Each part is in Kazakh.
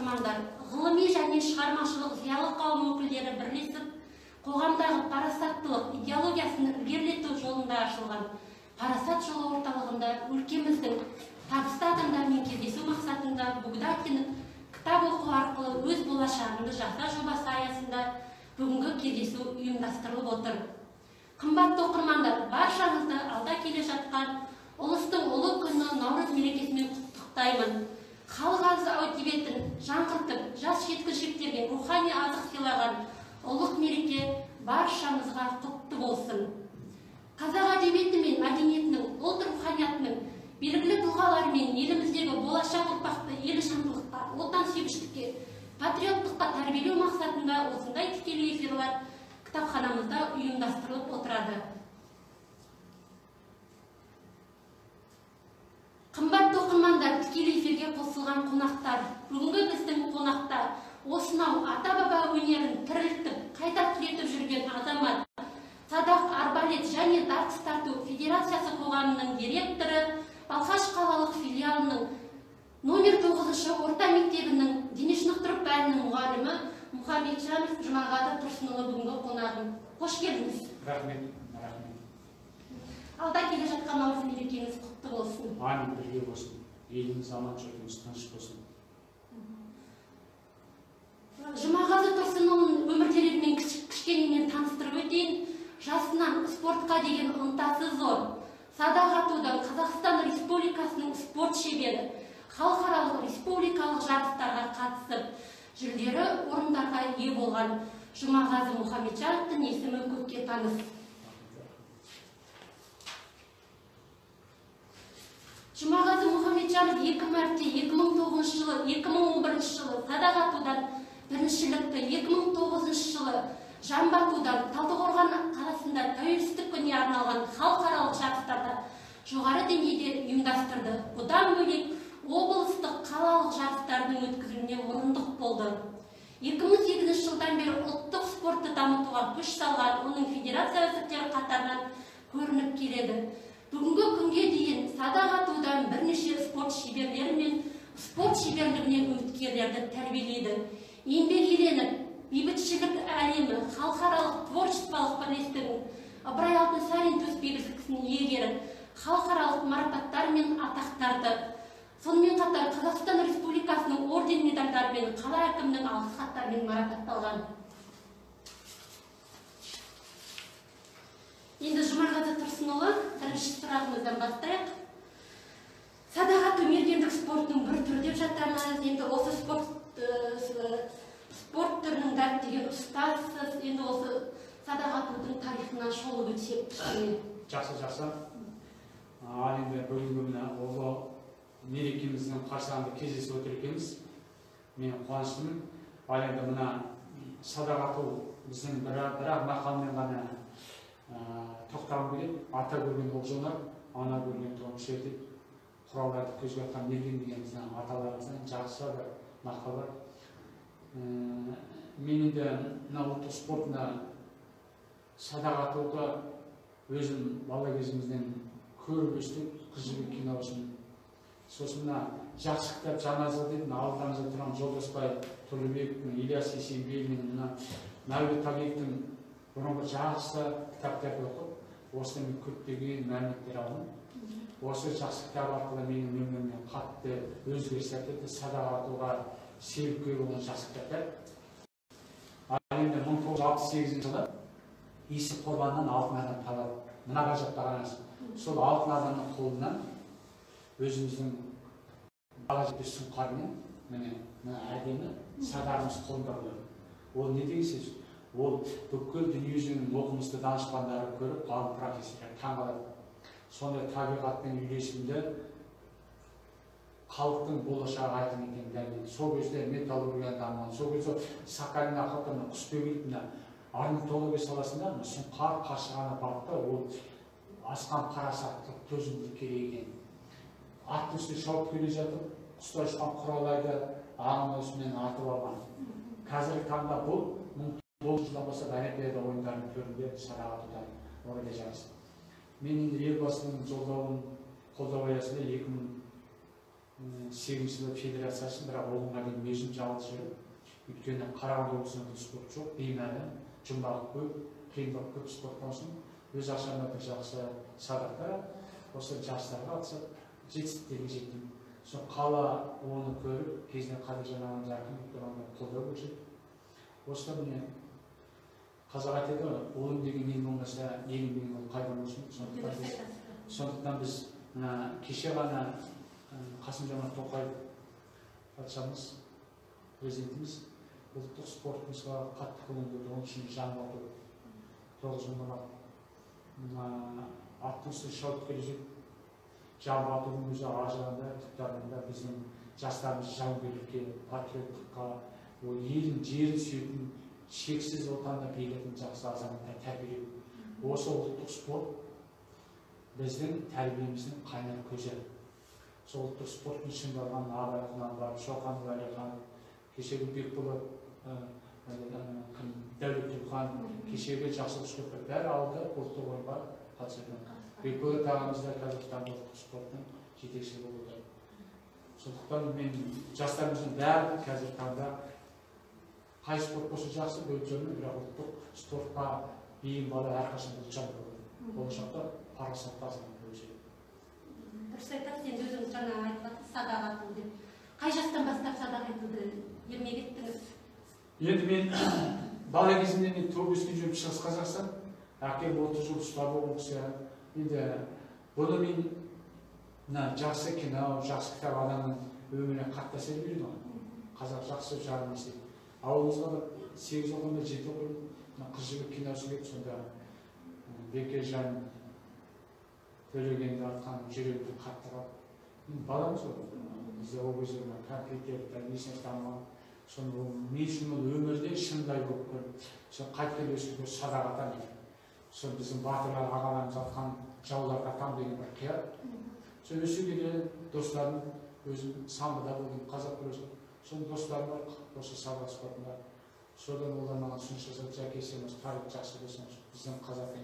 оқырмандар, ғылыми және шығармашылық зиялы қауым өкілдері бірлесіп, қоғамдағы парасаттылық идеологиясын ілгерілету жолында ашылған Парасат жолы орталығында өлкеміздің табысты адамдармен кездесу мақсатында Богдакин кітап оқу арқылы өз болашағыңды жаса жобасы аясында бүгінгі кездесу ұйымдастырылып отыр. Қымбатты оқырмандар, баршаңызды алда келе жатқан ұлыстың ұлы күні Наурыз мерекесімен құттықтаймын. Халық әдебиетін жаңғыртып, жас жеткіншектерге рухани азық сыйлаған ұлық мереке баршамызға құтты болсын. Қазақ әдебиеті мен мәдениетінің, ұлт руханиятының белгілі тұлғалары мен еліміздегі болашақ ұрпақты елжандылыққа, отансүйгіштікке, патриоттыққа тәрбиелеу мақсатында осындай тікелей эфирлер кітапханамызда ұйымдастырылып отырады. Қымбатты оқырмандар, тікелей эфирге қосылған қонақтар, бүгінгі біздің қонақта осынау ата-баба өнерін тірілтіп, қайта түлетіп жүрген азамат, Садақ Арбалет және Дартыс тарту Федерациясы қоғамының директоры, Балқаш қалалық филиалының номер 9-шы орта мектебінің дене шынықтыру пәнінің мұғалімі Мұхамеджанов Жұмағазы Тұрсынұлы бүгінгі қонағым. Қош келдіңіз. Рахмет. Алда келе жатқан Наурыз мерекеңіз құтты болсын. Амин, бірге болсын. Еліміз аман, жұртымыз тыныш болсын. Жұмағазы Тұрсынұлын өмірдерімен кішкенеден таныстырып өтейін. Жасынан спортқа деген ынтасы зор. Садақ атудан Қазақстан Республикасының спорт шебері, халықаралық республикалық жарыстарға қатысып, жүлделі орындарға ие болған Жұмағазы Мұхамеджановтың есімі көпке таныс. Жұмағазы Мұхамеджанов 2 мәрте 2009 жылы, 2011 жылы садақ атудан біріншілікті, 2009 жылы жамбы атудан Талдықорған қаласында тәуелсіздік күніне арналған халықаралық жарыстарда жоғары деңгейде ұйымдастырды. Бұдан бөлек облыстық қалалық жарыстардың өткізілуіне мұрындық болды. 2008 жылдан бері ұлттық спортты дамытуға күш салған оның федерация өкілдері қатарынан көрініп келеді. Бүгінгі күнге дейін садақ атудан бірнеше спорт шеберлері мен спорт шеберлігінен үміткерлерді тәрбиелейді. Еңбек еленіп, бейбітшілік әлемі, халықаралық творчестволық бірлестігінің Ыбырай Алтынсарин төсбелгісінің иегері, халықаралық марапаттар мен атақтарды, сонымен қатар Қазақстан Республикасының орден медальдарымен, қала әкімінің алғыс хаттарымен марапатталған. Енді Жұмағазы Тұрсынұлы, бірінші сұрағымыздан бастайық. Садақ ату мергендік спортының бір түрі деп жатамыз. Енді осы спорт түрінің дәріптеген ұстазсыз, енді осы садақ атудың тарихынан шолып өтсек. Жақсы. Ал енді бүгінгі ұлы мерекеміздің қарсаңында кездесіп отыр екенбіз. Мен қуаныштымын. Ал енді мына садақ ату біздің бірақ мақалмен ғана тоқталып келеді. Ата көрген олжалар, ана көрген тұғын шертеді. Құралдарды көзге атқан мерген деген біздің аталарымыздан жақсы бір мақал бар. Мен енді ұлттық спортына садақ атуға өзім бала кезімізден көріп өстік, қыз жібек киносын. Сосын жақсы кітап жаназа дейтін алдымызда тұрған Жолдасбай Тұрлыбековтың, Ильяс Есенберлиннің, Мәулет Тағиевтің бұрынғы жақсы кітаптарды оқып, осыдан көптеген мәліметтер алдым. Осы жақсы кітап арқылы менің өмірімнен қатты өзгеріс әкелді, садақ атуға себепкер болған жақсы кітаптар. Ал енді 1968 жылы Есіп Қорбаннан алтын адам табылды. Мына ғажапқа қараңыз. Сол алтын адамның қолынан өзіміздің бала жетпес сұңқармен, міне әдемі садағымыз қолында болды. Ол не деген сөз? Ол бүкіл дүниежүзінің оқымысты данышпандары көріп, ғалым профессорлар таңғалады. Сондай табиғатпен үйлесімді халықтың болашағы айқын екенін дәлелдеді. Сол кезде металлургия дамыған, сол кезде Сахалин алқаптарында құсбегіліктің орнитология саласында сұңқар қаршығаны бапты, ол асқан парасаттылық, төзімділік керек екен. Аттың үстіне шауып келе жатып, құстай ұшқан құралайды ағын осымен атып алған. Қазіргі таңда бұл 1909 жылдан бастап Олимпиада ойындарының төрінде садақ атудан орайда жарысты. Мен енді елбасының жолдауын қолдау аясында сегізінші жылы федерациясын, бірақ оғынға дейін өзім жалғыз жүріп, өйткені Қарағанды облысында спорт жоқ, беймәлі, жұмбағы көп, қиындығы көп спорт болсын. Өз ақшамда бір жақсы садақта, осы жарыстарға қатысып, жетістіктерге жеттім. Сол қала оны көріп, кезінде Қадыржан ағам жақын қолдау көрсетті. Осыда міне қазақ айтады ғой, ұлым деген ел болмаса, елім деген ол қайдан болсын. Сондықтан біз кеше ғана Қасым-Жомарт Тоқаев патшамыз, президентіміз ұлттық спортымызға қатты көңіл бөлді. Оның үшін жаңғырту 9 жылдан аттың үстіне шауып келе жатып, жамбыл атудың өзі ажыранда, тұттарында біздің жастарымыз жауынгерлікке, патриоттыққа, елін, жерін сүйетін, шексіз отанына берілетін жақсы азаматтар тәрбиелеу. Осы ұлттық спорт біздің тәрбиеміздің қайнар көзі. Сол ұлттық спорттың шыңдалған Абай Құнанбаев, Шоқан Уәлихан, кешегі Бекболат, Дәулет Тұрхан, кешегі Жақсылық Шөпір бәрі алды ұлттық ойынға қатысты. Бекболат ағамыз да Қазақстан ұлттық спорттың жетекшісі болып отыр. Сондықтан мен жастарымыздың бәрі қазір таңда қай спорт болса жақсы бөліп жүрмін, бірақ ұлттық спортқа бейім бала әрқашан ұлтжан болады. Болашақта парасатты азамат болып жүреді. Дұрыс айтасыз, енді өзіңіз жаңа айтып садақ ату деп. Қай жастан бастап садақ атуды ермек еттіңіз? Енді мен бала кезімде мен туып өскен жерім Шығыс Қазақстан, әкем 30 жыл ұстап болған кісі. Енді бұны мен жақсы кино, жақсы кітап адамның өміріне қатты әсер береді ғой. Қазақ жақсы жарым естейді. Ауылымызға 8 оқымда 7 оқымда Қыз жібек киносы келіп, сонда Бекежан Төлегенді атқан жүрегімді қатты қалып. Баламыз ғой. Бізде ол кезде компьютер, несіне танымаған. Соны мен үшін өмірде шындай болып көріп, сол қайткен өсіп садақ атам. Сол біздің батырлар ағаларымыз атқан жауларға атам деген бір қият. Сол өсе келе достарым, өзім самбыда болдым, қазақ күресі. Соның достарым бар, осы садақ спортында. Содан олар маған ұсыныс жасап, жәке сен осы тарих жақсы болсын, біздің қазақи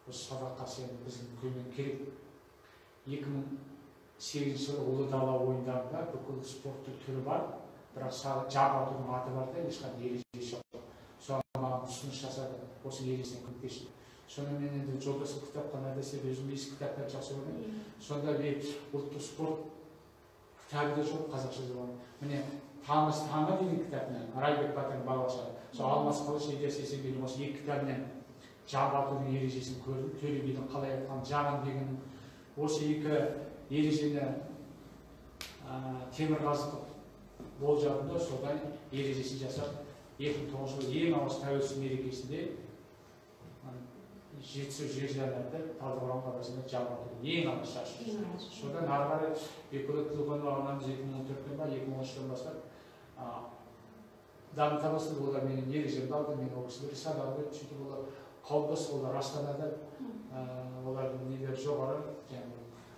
осы садаққа сен біздің көмек керек. 2008 жылы Ұлы Дала ойындарында бүкіл спорттың түрі бар, бірақ жап атудың аты бар да, ешқандай ережесі жоқ. Соған маған ұсыныс жасады, осы ережесіне көмектесті. Соны мен енді жолдасы кітапхана десе, өзім ескі кітаптар жақсы көрдім. Сонда ұлттық спорт кітабы да жоқ, қазақша жазылған. Міне Тамыз таңы деген кітабынан, Райбек Батырдың баласы, сол Алмас Қылыш Ілияс Есенберлин осы екі кітабынан жап атудың ережесін көрдім. Төле бидің қалай атқан жағын деген осы екі ережені Темірғазы болжадым да, содан ережесін жасап, 2009 жылы ең алғаш тәуелсіздік мерекесінде жетісу жерлерінде Талдықорған қаласында жап атудың ең алғаш ашты. Содан ары қарай Бекболат Тілеухан ағамыз 2014-тен ба 2013-тен бастап дамыта бастады. Олар менің ережемді алды, мен ол кісілер садақ берді, сөйтіп олар қауымдас, олар Астанада, олардың нелері жоғары.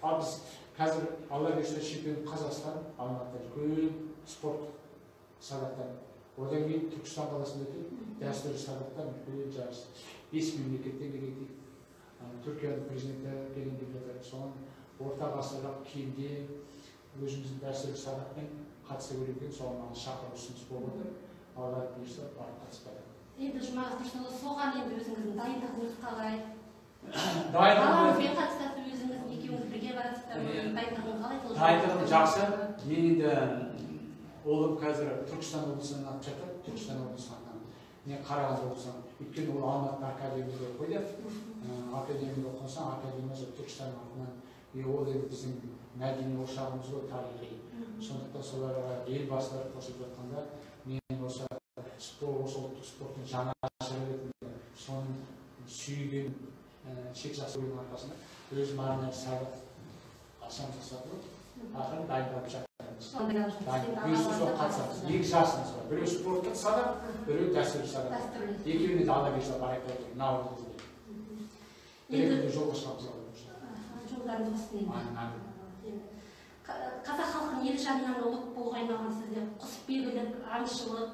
Ал біз қазір алла берсе чемпион Қазақстан, Алматыда үлкен спорт садақтан. Одан кейін Түркістан қаласында өтеді, дәстүрлі садақтан үлкен жарыс. 5 мемлекеттен келеді. Түркияның президенті келген деп жатыр. Соған орта ғасырлық киімде өзіміздің дәстүрлі садақпен қатыса көрген, соған маған шақыру ұсыныс болып отыр. Алла бұйырса барып қатыспады. Енді жұмағыз дұрыс, соған енді өзіңіздің дайындығыңыз қалай? Балаңызбен қатысасыз, өзіңіз екеуіңіз бірге барасыздар, дайындығың қалай? Дайындығым жақсы. Мен енді олым қазір Түркістан облысынан атып жатыр, Түркістан облысынан. Мен Қарағанды облысынан. Өйткені ол Алматы академияда қойды. Академияда оқысаң, академиясы Түркістан атынан. Ол енді біздің мәдени ошағымыз ғой, тарихи. Сондықтан соларға елбасылар қосып жатқанда, мен осы ұлттық спорттың жаңа ретінде соның сүйген шек жасы ойының арқасында өзім арнайы садақ ашам жасатып, ақырын дайындалып жатырмыз. Бұйырса қатысамыз. Екі жасымыз бар. Біреу спорттық садақ, біреу дәстүрлі садақ. Екеуіне де алла берсе барайық отыр. Наурызда. Бірекінде жолға шығамыз. Жолдарыңыз болсын. Қазақ халқының ел жанынан ұлық болуға айналған сізде құсбегілік, аңшылық,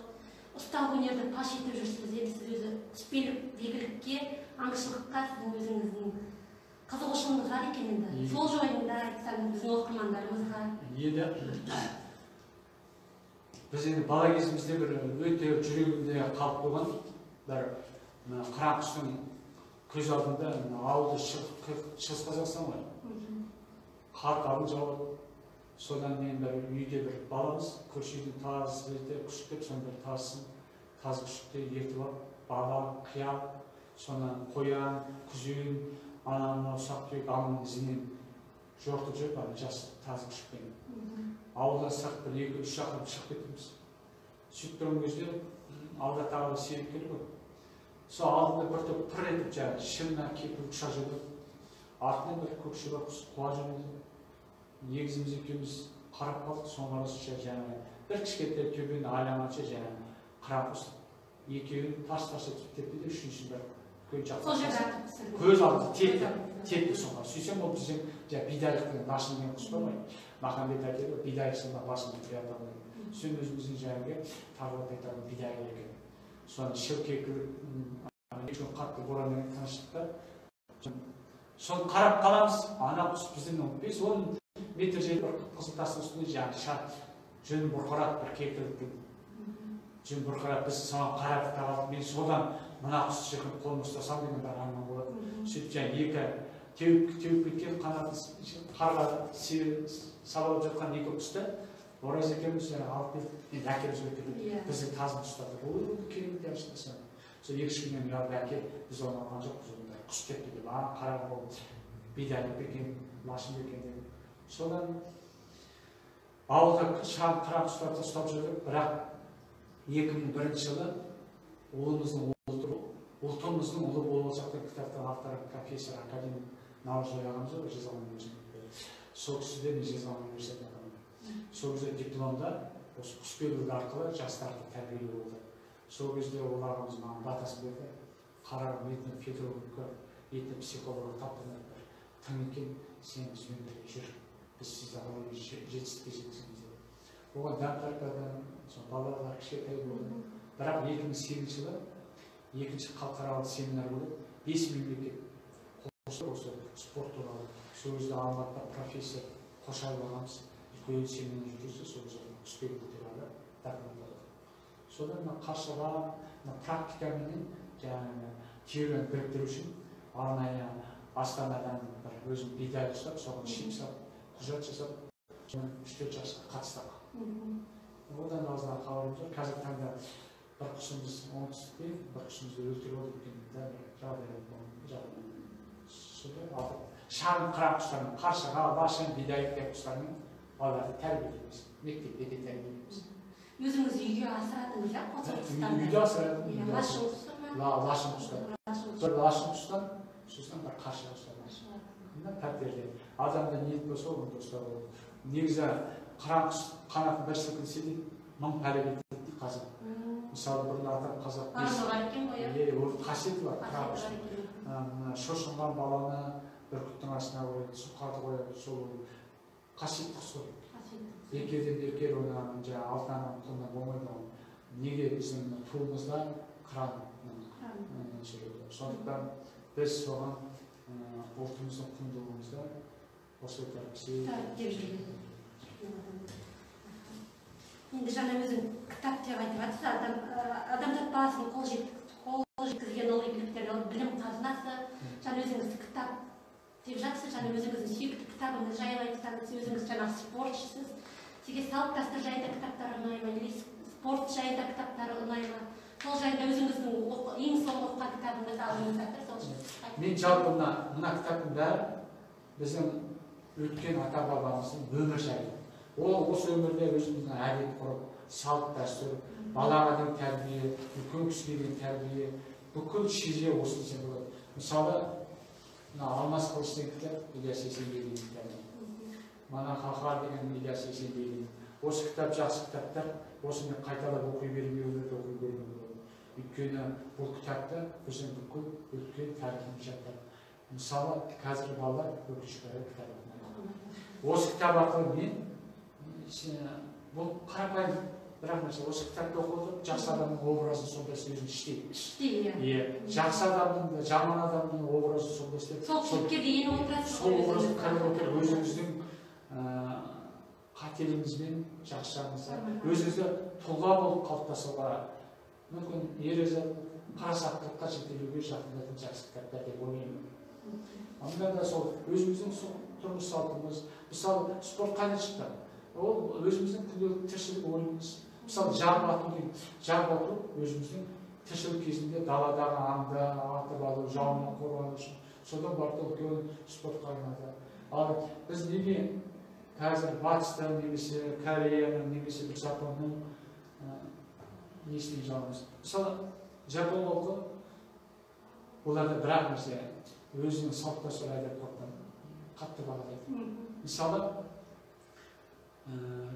ұсталық өнерді паш етіп жүрсіз. Енді сіз өзі құсбегілікке, аңшылыққа сіздің өзіңіздің қызығушылығыңыз бар екен енді. Сол жайында айтсаңыз біздің оқырмандарымызға. Енді біз енді бала кезімізде бір өте жүрегімде қалып қойған бір қыран құстың көз алдында ауылды шығыс Қазақстан ғой. Қар қалың жауады. Содан мен бір үйде бір баламыз көрші үйдің тазы өте күшіктеп, сонда тазы күшікті ертіп алып, бала, қиял, сонан қоян, күзен, ананы ұсақ түйек амының ізінен жортып жүріп, жас тазы күшікпен. Ауылдан сырт бір 2-3 шақырым шығып кеттіміз. Сөйтіп тұрған кезде алда тағы серік келді ғой. Сол алдында бір топ пыр етіп жаңағы шыңнан кепіліп ұша жүрді. Артынан бір көкшебақ құс қуа жөнелді. Негізіміз екеуміз қарап қалдық, соңғы арасынша жаңағы бір кішкентай төбені айлағанша жаңағы қыран құс екеуін тас-тас етіп тепті де үшіншісін бір көз алды тепті соңға. Сөйтсем ол біздің бидайлық деген Нашын деген құс бар ғой. Махамбет әкелі бидайшылда басында қият алды. Сен өзіміздің жаңағы тағылып айтатын бидайлық екен. Соны шілкекілік қатты боранмен тыныштықта. Соны қарап қаламыз, ана құс біздің 5-10 метр жер бір қызыл тастың үстінде жаңағы жүн бұрқырап бір кекілік жүн бұрқырап біз соған қарап тағалып, мен содан мына құс шықып қолын ұстасам деген бір арман болады. Сөйтіп жаңағы екі теуіп кеткен қанатын қарға сабалып жатқан екі құсты Ораз екеуміз алып келіп әкеліп жіберді. Бізді тазын ұстады. Ол керемет дәмші. Сол 2-3 күннен ұялып әке біз оны алған жоқпыз. Құс кетті деп, қарап ол бидайлық екен, Нашын екен деп. Содан ауылда шағын қыран құстарды ұстап жүрдік, бірақ 2001 жылы ұлтымыздың ұлы болып жатқан кітаптың авторы профессор академик Наурызбай ағамыз ғой, Жезқазған университетінде. Сол кісіде мен Жезқазған университетіне оқыдым. Сол кезде дипломда осы құсбегілік арқылы жастарды тәрбиелеу болды. Сол кезде ол ағамыз маған батасын берді. Қарағым этно-педагогика, этно-психология таптырмайды. Тың екен, сен бізбен бірге жүр. Біз сізді қалай жетістікке жеткіземіз деді. Оған дәм тартады, балалар кішкентай болды. Бірақ 2008 жылы екінші халықаралық семинар болып, 5 мемлекет қосылып осы спорт туралы. Сол кезде Алматыда профессор Қошаев ағамыз үлкен семинар жүргізді, сол кезде құсбегілік туралы документ. Содан Қаршыға практикаменен жаңағы теорияны біріктіру үшін арнайы Астанадан бір өзім бидай ұстап, соған шим салып, құжат жасап, 3-4 жасқа қатыстық. Одан аздан қаларымыз бар. Қазір таңда бір құсымыз оңтүстікте, бір құсымызды өлтіріп отыр екен. Шағын қыран құстармен, Қаршыға, Лашын, бидайық құстармен балаларды тәрбиелейміз. Мектепте де тәрбиелейміз. Өзіңіз үйге асырадыңыз, иә? Үйде асырадым. Лашын құстар ма? Лашын құстар. Бір Лашын құстар, сосын бір Қаршыға құстар. Пәтерде. Адамда ниет болса, оны ұстап болады. Негізі қыран құс қанатын бір сілкінсе де 1000 пәле кетеді қазір. Мысалы бұрын атам қазақ ол қасиеті бар. Қыран құс шошынған баланы бір күттің астына қояды, сұққаты қояды, сол қасиетті құс қой. Еркеден еркер ойнаған алтыннан құлынан болмайды. Неге біздің туымызда қыран сөйледі. Сондықтан біз соған ұлтымыздың құндылығымызда осы деп жүрген. Енді жаңа өзің кітап деп айтып жатсыз, адамзат баласының қол жеткізген ұлы игіліктер, білім қазынасы. Жаңа өзіңіз кітап деп жатсыз, жаңа өзіңіздің сүйікті кітабыңыз жайлы айтсаңыз, өзіңіз жаңа спортшысыз. Сізге салт дәстүр жайында кітаптар ұнай ма, или спорт жайында кітаптар ұнай ма? Сол жайында өзіңіздің ең соңғы оқыған кітабыңызды алыңыз жатыр. Мен жалпы мына кітаптың бәрі біздің өткен ата-бабамыздың өмір жайы. Ол осы өмірде өзіміздің әдет құрып, салт дәстүр, балаға деген тәрбие, үлкен кісіге деген тәрбие, бүкіл шеже осы десем болады. Мысалы, Алмас Қылыш деген кітап, Ілияс Есенберлин кітабы. Мана Қаһар деген Ілияс Есенберлин. Осы кітап жақсы кітаптар, осыны қайталап оқи бермеуді оқи бермеуді. Өйткені бұл кітапта біздің бүкіл өткен тарихымыз жатыр. Мысалы, қазіргі балалар өкінішке орай кітап оқымайды. Осы кітап арқылы мен бұл қарапайым бірақ нәрсе осы кітапты оқып жақсы адамның образын сонда өзін іштейді. Іштейді. Жақсы адамның да жаман адамның образын сонда істеп. Сол кейіпкерге еніп отырасыз. Сол образды қарап отырып өзіңіздің қателігіңізбен жақсы жағыңызға өзіңізді тұлға болып қалыптасуға мүмкін ер-азат парасаттылыққа жетелеуге жақындайтын жақсы кітаптар деп ойлаймын. Онда да сол өзіміздің тұрмыс салтымыз, мысалы спорт қайдан шықты? Ол өзіміздің күнделікті тіршілік ойымыз. Мысалы жар бату өзіміздің тіршілік кезінде даладағы аңды атып алу, жауыннан қорғану үшін. Содан барып үлкен спортқа айналды. Ал біз неге қазір батыстан немесе Кореяның немесе Жапонның несіне жалымыз? Мысалы Жапон оқы оларда бір-ақ нәрсе өзінің салт-дәстүр әдет-ғұрпын қатты бағалайды. Мысалы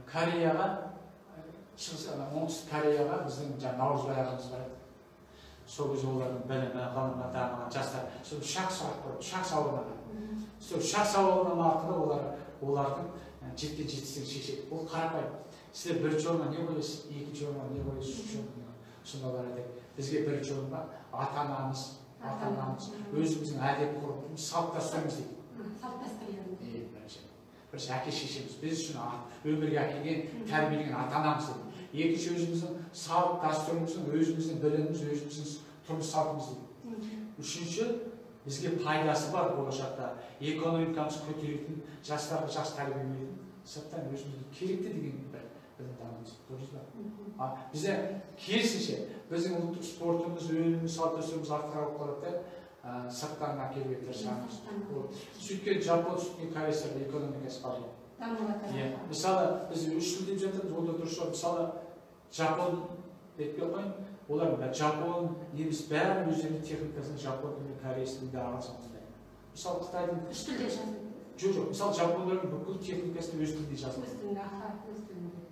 Кореяға, оңтүстік Кореяға біздің наурызбай ағамыз барады. Сол кезде олардың білімі, ғылымы дамыған жастар, сол ұшақ сауалнама. Сол ұшақ сауалнама арқылы олардың жеткен жетістігін шешеді. Ол қарапайым. Сіздер бірінші орынға не қоясыз, екінші орынға не қоясыз, үшінші орынға. Сонда олар айтады, бізге бірінші орынға ата-анамыз, өзіміздің әдет-ғұрпымыз, салт-дәстүріміз дейді. Бірінші әке-шешеміз, біз үшін өмірге әкелген, тәрбиелеген ата-анамыз дейді. Екінші өзіміздің салт-дәстүріміздің, өзіміздің біліміміз, өзіміздің тұрмыс салтымыз дейді. Үшінші бізге пайдасы бар болашақта экономикамыз көтеретін, жастарға жақсы тәрбие беретін, сырттан өзімізге керекті деген бір білім дамымыз. Дұрыс па? Бізде керісінше біздің ұлттық спортымыз, өніміміз, салт-дәстүріміз артқа қалып қалады, сырттан әкелуге тырысамыз. Сөйткен Жапон, сөйткен Кореяда экономикасы қалады. Мысалы біз үш тіл деп жатырмыз, ол да дұрыс шығар. Мысалы Жапон деп қойын, олар Жапон, неміс бәрі өздерінің техникасын Жапон тілі, Корея тілінде араласамыз. Мысалы Қытайдың үш тілде жазылды. Жоқ, мысалы жапондардың бүкіл техникасын өз тілінде жазылды.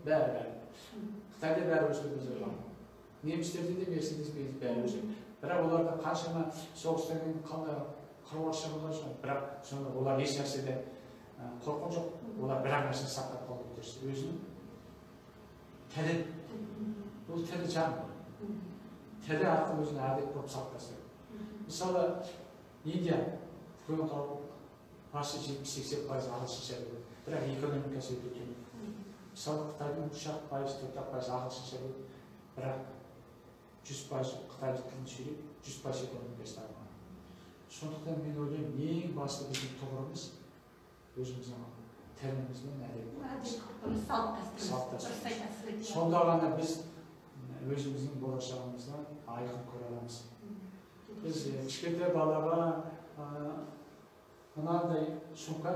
Бәрі. Қытайда бәрі өз тілінде жазылған. Немістерде де Мерседес бәрі өз тілінде. Бірақ оларда қаншама соғыстан кейін қандай қыруар шығындар шығар. Бірақ сонда олар еш нәрседен қорққан жоқ. Олар бір-ақ нәрсені сақтап қалуы дұрыс. Өзінің тілі. Бұл тілі жан. Тілі арқылы өзінің әдет-ғұрпын сақтастырады. Мысалы Индия үлкен халық, парсы 70-80% ағылшынша біледі. Бірақ экономикасы өте төмен. Мысалы Қытайдың 3% ағылшынша біледі. Бірақ 100% Қытай тілін сөйлеп, 100% экономикасы дамыған. Сондықтан мен ойлаймын, ең басты біздің тұғырымыз өзіміздің тілімізбен әдет-ғұрпымыз, салт-дәстүріміз. Сонда ғана біз өзіміздің болашағымыздан айқын көре аламыз. Біз кішкентай балаға мынандай сумка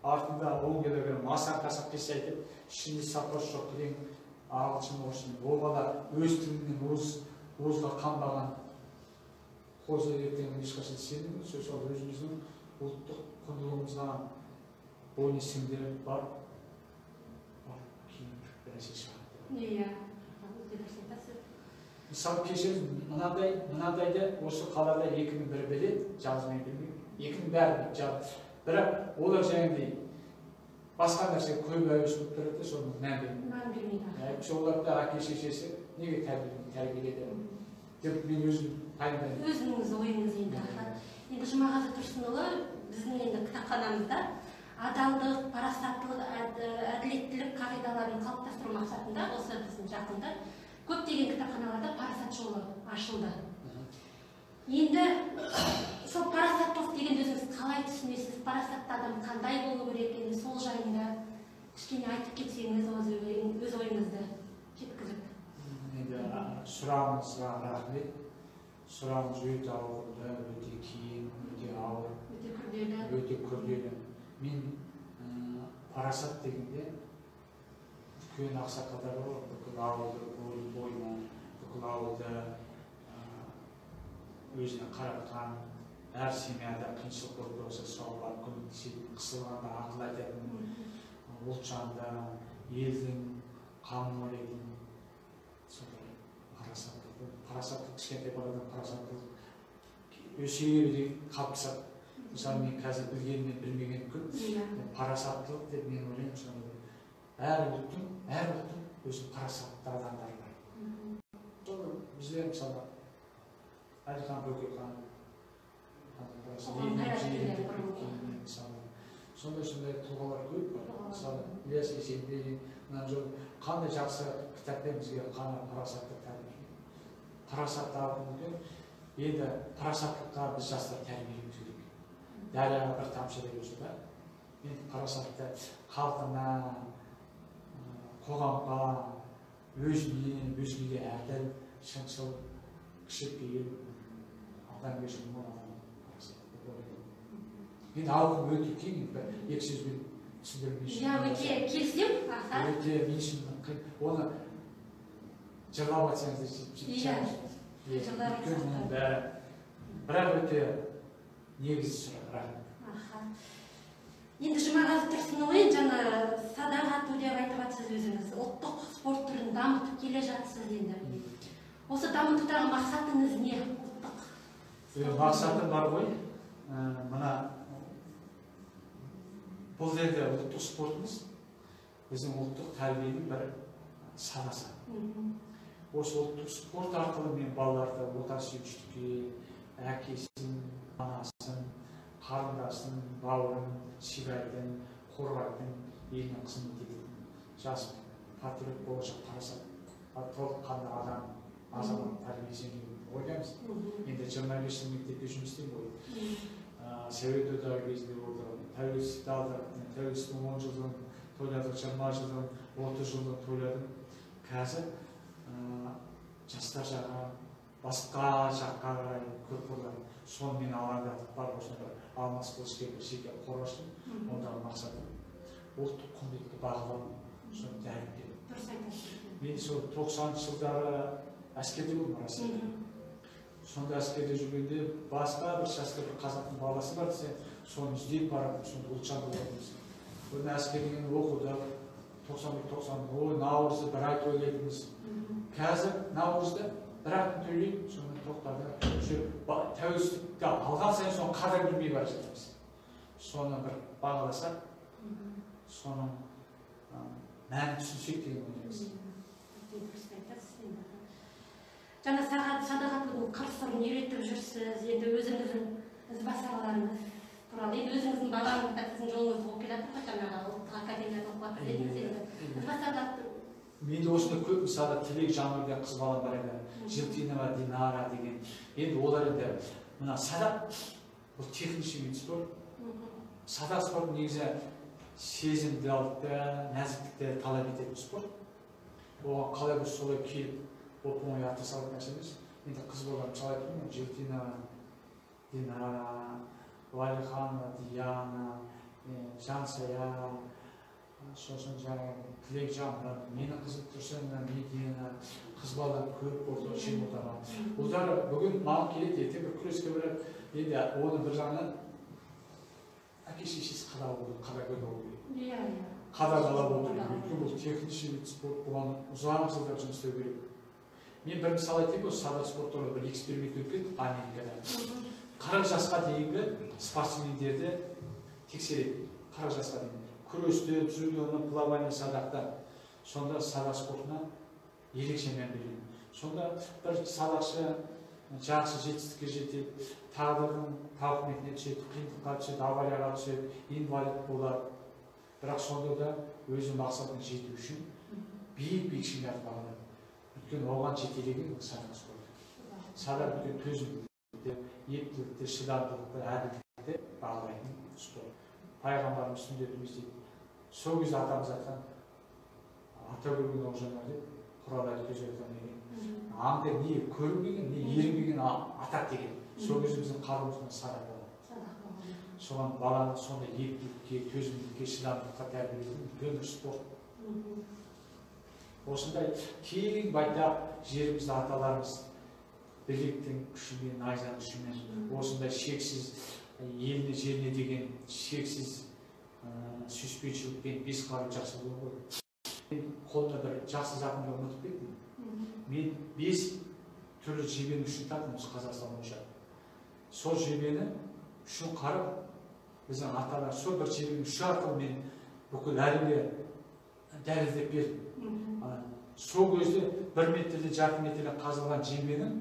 артында 10 килограмм асан қасап кесе айтып, ішінде сапасы жоқ кілең ағылшын орысшын. Ол бала өз тілінен уызға қанбаған қозы ертеңін ешқашан сенімді, сол өзіміздің ұлттық құндылығымызға бойына сіңдіріп бар кейін бір нәрсе шығады. Мысалы кешіріңіз, мынадайды осы қалада екінің бірі біледі, жазмай білмейді. Екінің бәрі біледі. Бірақ олар жаңағыдай басқа нәрсе көп әуесіп тұрады, соны мән бермейді. Оларда әке-шешесі неге тәрбиеледі деп мен өзім пайымдаймын. Өзіңіз ойыңыз енді. Енді Жұмағазы Тұрсынұлы біздің енді кітапханамызда адалдық, парасаттылық, әділеттілік қағидаларын қалыптастыру мақсатында осы біздің жақында көптеген кітапханаларда парасат жолы ашылды. Енді сол парасаттылық деген өзіңіз қалай түсінесіз? Парасатты адам қандай болу керек екенін сол жайында кішкене айтып кетсеңіз өз ойыңызды жеткізіп. Енді сұрағыңызға рахмет. Сұрағыңыз өте ауыр, өте қиын, өте ауыр, өте күрделі. Мен парасат дегенде үлкен ақсақалдар бар, бүкіл ауылды бойына, бүкіл ауылды өзіне қаратқан, әр семьяда қиыншылық болып болса соған көмектесетін, қысылғанда ақыл айтатын, ұлтжанды, елдің қамын ойлайтын, сондай парасаттылық, кішкентай баладан парасаттылық өсе бере қалыптасады. Мысалы мен қазір білгенмен білмеген күн парасаттылық деп мен ойлаймын. Әр ұлттың өзі парасатты адамдар бар. Сол бізде мысалы Әлихан Бөкейхан, сондай тұлғалар көп бар. Мысалы Ілияс Есенберлин, мына жол қандай жақсы кітаппен бізге қана парасатты тәрбие. Парасатты алып енді парасаттылыққа біз жастар тәрбиелеуіміз керек. Дарияға бір тамшы деп өзі да. Енді парасатты халқына, қоғамға, өзіне, өзгеге әділ, шыншыл, кішіпейіл, адамгершілік мол адам парасатты болады. Енді ауқым өте кең, екі сөзбен түсіндірмейсің. Өте келісем, аха. Өте мен үшін оны жырлап айтсаңыз бірақ өте негізі сұрақ. Енді Жұмағазы Тұрсынұлы жаңа садақ ату деп айтып жатсыз өзіңіз. Ұлттық спорт түрін дамытып келе жатсыз енді. Осы дамытудағы мақсатыңыз не? Мақсатым бар ғой. Мына бұл жерде ұлттық спортымыз біздің ұлттық тәрбиенің бір санасы. Осы ұлттық спорт арқылы мен балаларды отансүйгіштікке, әкесін, анасын, қарындасын, бауырын сыйлайтын, қорғайтын, еліне қызмет ететін жас патриот болашақ парасат толыққанды адам, азамат тәрбиесін ойлаймыз. Енді 25 жыл мектепте жұмыс істеймін ғой. Совет одағы кезінде болды, тәуелсіздікті алдық, тәуелсіздіктің 10 жылдығын тойладық, 20 жылдығын, 30 жылдығын тойладым. Қазір жастар жағы басқа жаққа қарай көп болады. Соны мен алаңдатып бар осында бір алмас қылышпен бір жеке қор аштым. Ондағы мақсатым ұлттық құндылықты бағалау, соны дәріптеу. Дұрыс айтасыз. Мен сол 90 жылдары әскерде болдым Россияда. Сонда әскерде жүргенде басқа бір жаста бір қазақтың баласы бар десе, соны іздеп барып, сонда ұлтжан болатынбыз. Оны әскерден оқыдық, 91-90, наурызды бір ай тойлайтынбыз. Қазір наурызды бір ай тойлайық, соны тоқтады. Тәуелсіздікті алған сайын соны қадір білмей бара жатырмыз. Соны бір бағаласақ, соның мәнін түсінсек деген ойлаймыз. Жаңа садақ атудың қыр-сырын үйретіп жүрсіз, енді өзіңіздің ізбасарларыңыз туралы, енді өзіңіздің балаңызда сіздің жолыңызды оқып келе жатыр ғой, жаңағы ұлттық академияда оқып жатыр дедіңіз енді. Ізбасарлар менде осындай көп мысалы Тілек Жаңыл деген қыз балам бар еді, Жылтинова Динара деген. Енді олар енді мына садақ бұл технический вид спорт. Садақ спорт негізі сезімділікті, нәзіктікті талап ететін спорт. Оған қалай бір солай келіп оп-оңай ата салатын нәрсе емес. Енді қыз балам мысалы айтып тұрмын, Жылтинова Динара, Валиханова Диана, Жансая, сосын жаңағы Тілек Жаңыл, менің қызым Тұрсынова Медина, қыз бала көп болды, Шемотаға. Олар бүгін маған келеді, ертең бір күреске барады. Енді оны бір жағынан әке-шешесі қадағалау болу керек. Қадағалау болу керек. Өйткені бұл технический вид спорт, бұған ұзақ жылдар жұмыс істеу керек. Мен бір мысал айтайын, осы садақ спорт туралы бір эксперимент өткен Америкада. 40 жасқа дейінгі спортсмендерді тексереді. 40 жасқа дейін. Күресті, дзюдоны, плавание, садақта. Сонда садақ спортына ерекше мән береді. Сонда бір садақшы жақсы жетістікке жетеді, тағдырдың тауқыметіне түседі, қиындыққа түседі, аварияға түседі, инвалид болады. Бірақ сонда да өзі мақсатына жету үшін биік шыңдарды бағалайды. Өйткені оған жетелеген садақ спорты. Садақ өйткені төзімділікті, ептілікті, шыдамдылықты, әділдікті бағалайтын спорт. Пайғамбарымыз сүндетіміз дейді. Сол кезде атамыз айтқан ата көрген оғжандар деп Құран айтып өткен деген. Аңды не көрінбеген, не ерінбеген атақ деген. Сол кезде біздің қаруымыздан садақ болады. Соған баланы сондай ептілікке, төзімділікке, шыдамдылыққа тәрбиелейтін үлкен бір спорт. Осындай кең байтақ жерімізді аталарымыз бірліктің күшімен, найзаның күшімен, осындай шексіз еліне жеріне деген шексіз сүйіспеншілікпен бес қару жақсы болу ғой. Мен қолымда бір жақсы затымды ұмытып кеттім. Мен 5 түрлі жебені үшін таптым осы Қазақстан бойынша. Сол жебені үшін қарып, біздің аталар сол бір жебені үш арқылы мен бүкіл әлемге дәлелдеп бердім. сол кезде 1 метрде, жарты метрде қазылған жебенің